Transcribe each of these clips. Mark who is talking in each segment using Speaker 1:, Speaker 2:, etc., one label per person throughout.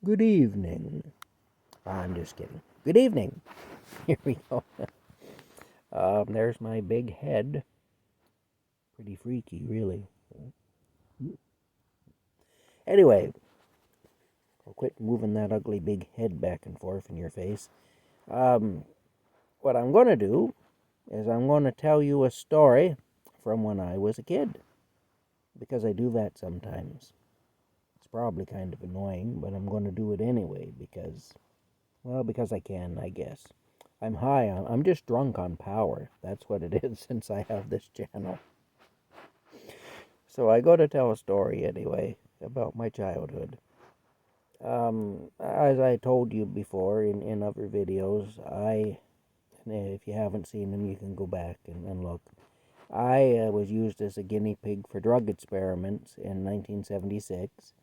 Speaker 1: Good evening. I'm just kidding. Good evening. Here we go. There's my big head. Pretty freaky, really. Anyway, I'll quit moving that ugly big head back and forth in your face. Um, what I'm going to do is I'm going to tell you a story from when I was a kid. Because I do that sometimes. It's probably kind of annoying, but I'm going to do it anyway because I can, I guess. I'm just drunk on power. That's what it is since I have this channel. So I go to tell a story anyway about my childhood. As I told you before in other videos, if you haven't seen them, you can go back and look. I was used as a guinea pig for drug experiments in 1976,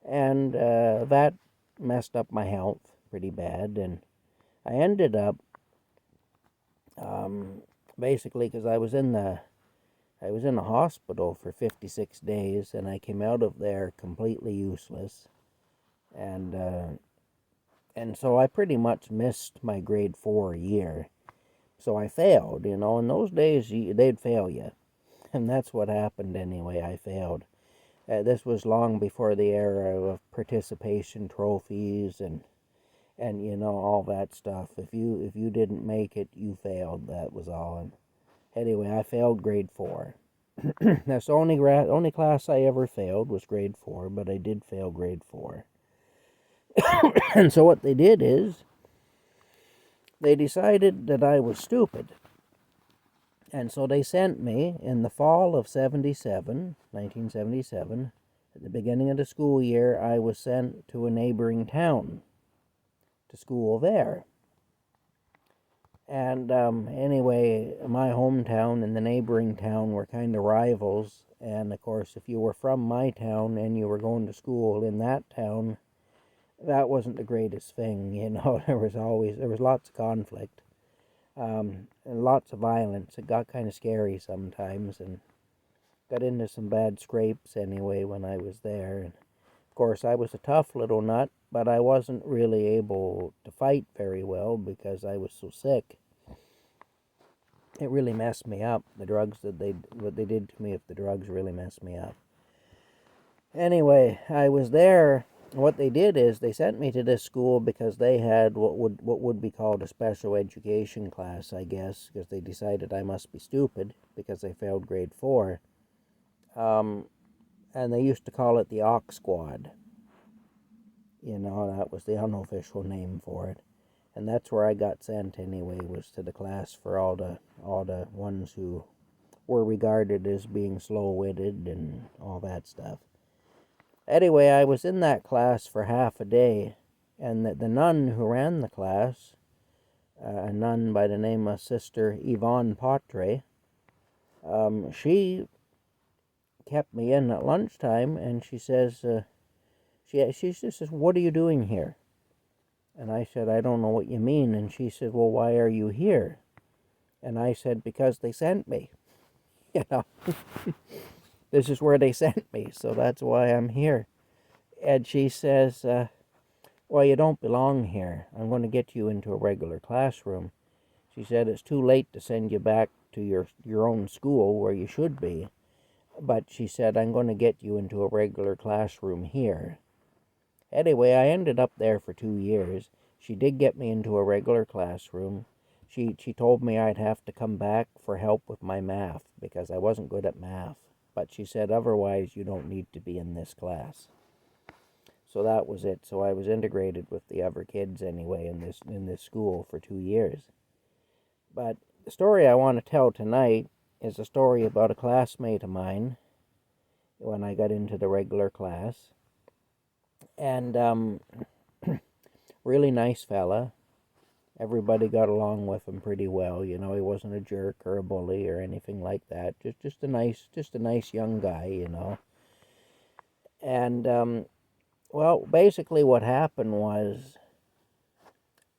Speaker 1: and that messed up my health pretty bad, and I ended up basically because I was in the hospital for 56 days, and I came out of there completely useless, and so I pretty much missed my grade 4 year. So I failed, in those days they'd fail you, and that's what happened anyway. I failed. This was long before the era of participation trophies and all that stuff. If you didn't make it, you failed. That was all. And anyway, I failed grade 4. That's the only class I ever failed was grade 4, but I did fail grade 4. And so what they did is they decided that I was stupid. And so they sent me in the fall of 1977, at the beginning of the school year, I was sent to a neighboring town to school there. And anyway, my hometown and the neighboring town were kind of rivals. And of course, if you were from my town and you were going to school in that town, that wasn't the greatest thing. There was lots of conflict, and lots of violence. It got kind of scary sometimes, and got into some bad scrapes anyway when I was there. And of course, I was a tough little nut, but I wasn't really able to fight very well because I was so sick. It really messed me up. What they did to me with the drugs really messed me up. Anyway, I was there. What they did is they sent me to this school because they had what would be called a special education class, I guess, because they decided I must be stupid because I failed grade 4. And they used to call it the Ox Squad. That was the unofficial name for it. And that's where I got sent anyway, was to the class for all the ones who were regarded as being slow-witted and all that stuff. Anyway, I was in that class for half a day, and the nun who ran the class, a nun by the name of Sister Yvonne Patre, she kept me in at lunchtime, and she says, she just says, "What are you doing here?" And I said, "I don't know what you mean." And she said, "Well, why are you here?" And I said, "Because they sent me." You know, this is where they sent me, so that's why I'm here. And she says, "Well, you don't belong here. I'm going to get you into a regular classroom." She said, "It's too late to send you back to your own school where you should be. But," she said, "I'm going to get you into a regular classroom here." Anyway, I ended up there for 2 years. She did get me into a regular classroom. She told me I'd have to come back for help with my math because I wasn't good at math. But she said, "Otherwise, you don't need to be in this class." So that was it. So I was integrated with the other kids anyway in this school for 2 years. But the story I want to tell tonight is a story about a classmate of mine when I got into the regular class. And really nice fella. Everybody got along with him pretty well. He wasn't a jerk or a bully or anything like that. Just a nice young guy. And well, basically what happened was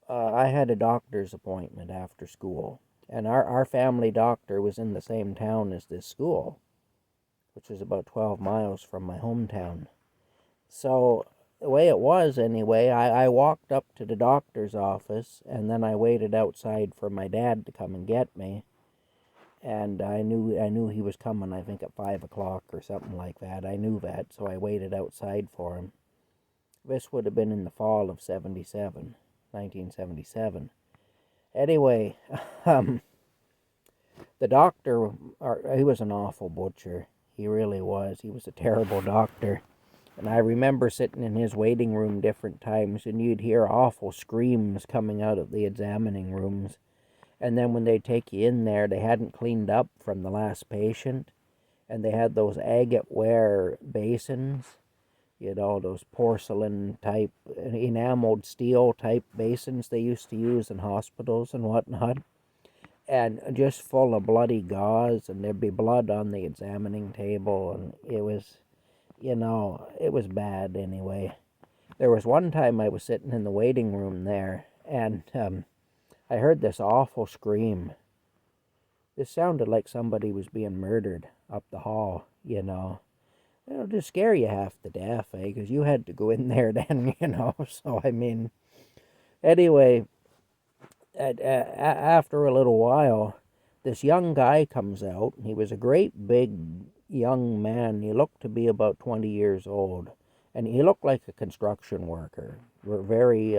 Speaker 1: I had a doctor's appointment after school, and our family doctor was in the same town as this school, which is about 12 miles from my hometown. So the way it was anyway, I walked up to the doctor's office, and then I waited outside for my dad to come and get me. And I knew he was coming, I think at 5 o'clock or something like that. I knew that, so I waited outside for him. This would have been in the fall of 1977. Anyway, the doctor, he was an awful butcher. He really was. He was a terrible doctor. And I remember sitting in his waiting room different times, and you'd hear awful screams coming out of the examining rooms. And then when they'd take you in there, they hadn't cleaned up from the last patient. And they had those agate ware basins, those porcelain type, enameled steel type basins they used to use in hospitals and whatnot. And just full of bloody gauze, and there'd be blood on the examining table, and it was bad anyway. There was one time I was sitting in the waiting room there, and I heard this awful scream. This sounded like somebody was being murdered up the hall, It'll just scare you half to death, because you had to go in there then, So, anyway, after a little while, this young guy comes out. He was a great big young man. He looked to be about 20 years old, and he looked like a construction worker. Very,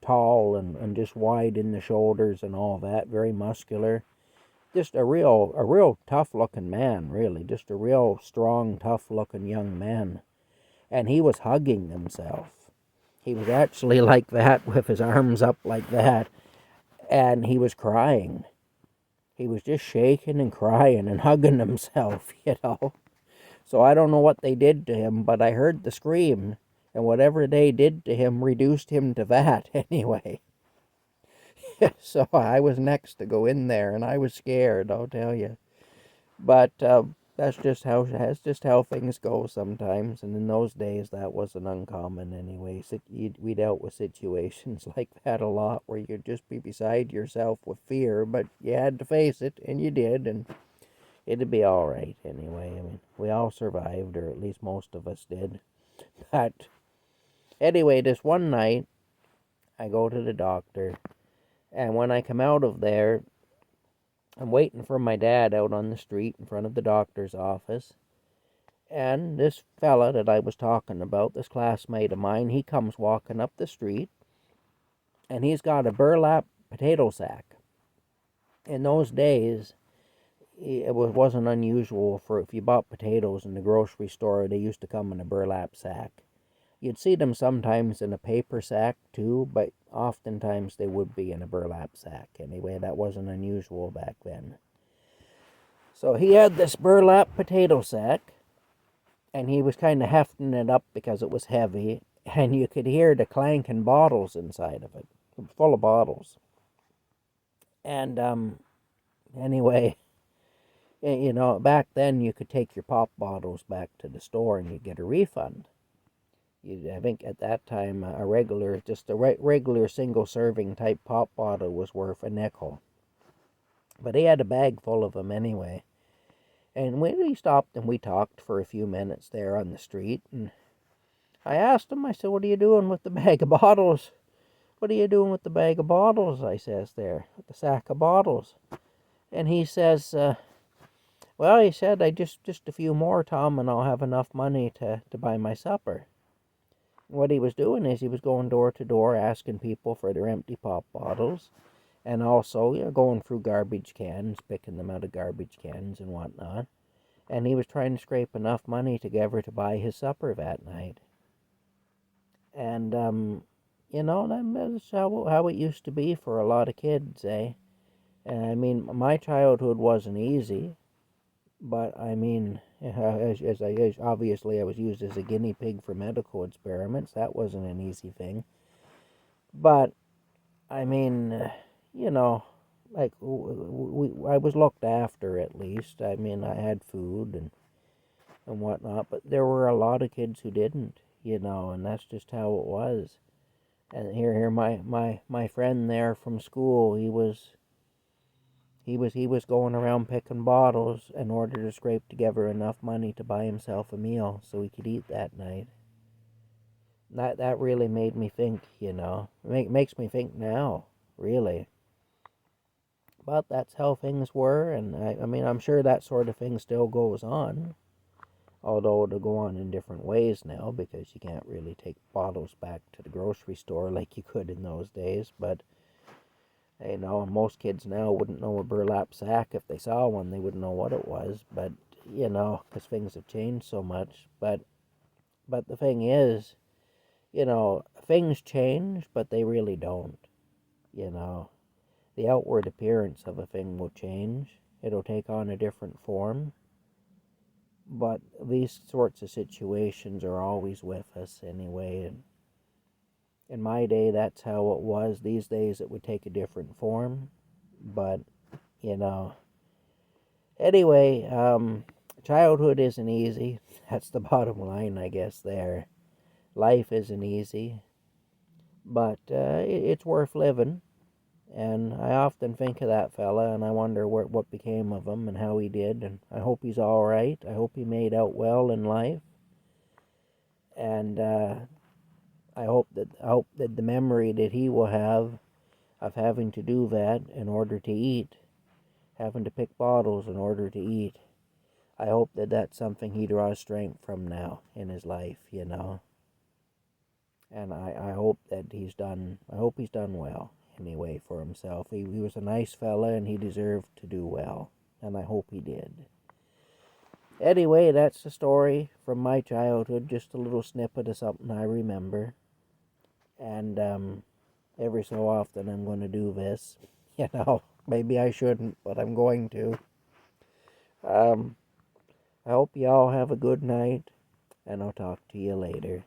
Speaker 1: tall and just wide in the shoulders and all that. Very muscular. Just a real tough-looking man, really. Just a real strong, tough-looking young man. And he was hugging himself. He was actually like that, with his arms up like that, and he was crying. He was just shaking and crying and hugging himself, So I don't know what they did to him, but I heard the scream, and whatever they did to him reduced him to that anyway. So I was next to go in there, and I was scared, I'll tell you. But that's just how things go sometimes. And in those days, that wasn't uncommon anyway. We dealt with situations like that a lot, where you'd just be beside yourself with fear, but you had to face it, and you did, and it'd be all right anyway. We all survived, or at least most of us did. But anyway, this one night, I go to the doctor, and when I come out of there, I'm waiting for my dad out on the street in front of the doctor's office. And this fella that I was talking about, this classmate of mine, he comes walking up the street, and he's got a burlap potato sack. In those days, it wasn't unusual for, if you bought potatoes in the grocery store, they used to come in a burlap sack. You'd see them sometimes in a paper sack too, but oftentimes they would be in a burlap sack. Anyway, that wasn't unusual back then. So he had this burlap potato sack, and he was kind of hefting it up because it was heavy, and you could hear the clanking bottles inside of it, full of bottles. And anyway, back then you could take your pop bottles back to the store and you'd get a refund. I think at that time a regular single serving type pop bottle was worth a nickel. But he had a bag full of them anyway. And we stopped and we talked for a few minutes there on the street. And I asked him, I said, "What are you doing with the bag of bottles? What are you doing with the bag of bottles?" I says there, with the sack of bottles. And he says, "Well," he said, "I just a few more, Tom, and I'll have enough money to buy my supper." What he was doing is he was going door to door asking people for their empty pop bottles, and also going through garbage cans, picking them out of garbage cans and whatnot. And he was trying to scrape enough money together to buy his supper that night. And that's how it used to be for a lot of kids, eh? And my childhood wasn't easy, but obviously I was used as a guinea pig for medical experiments. That wasn't an easy thing. But I was looked after at least. I had food and whatnot, but there were a lot of kids who didn't, and that's just how it was. And here my friend there from school, he was going around picking bottles in order to scrape together enough money to buy himself a meal so he could eat that night. That really made me think, makes me think now, really. But that's how things were, and I mean, I'm sure that sort of thing still goes on. Although it'll go on in different ways now because you can't really take bottles back to the grocery store like you could in those days. But most kids now wouldn't know a burlap sack. If they saw one, they wouldn't know what it was. But because things have changed so much. But the thing is, things change, but they really don't. The outward appearance of a thing will change. It'll take on a different form. But these sorts of situations are always with us anyway. And in my day, that's how it was. These days, it would take a different form. But, you know, anyway, childhood isn't easy. That's the bottom line, I guess, there. Life isn't easy. But it's worth living. And I often think of that fella, and I wonder what became of him and how he did. And I hope he's all right. I hope he made out well in life. And I hope that the memory that he will have of having to do that in order to eat, having to pick bottles in order to eat, I hope that that's something he draws strength from now in his life. And I hope that I hope he's done well anyway for himself. He was a nice fella and he deserved to do well, and I hope he did. Anyway, that's the story from my childhood, just a little snippet of something I remember. And every so often I'm going to do this. Maybe I shouldn't, but I'm going to. I hope you all have a good night, and I'll talk to you later.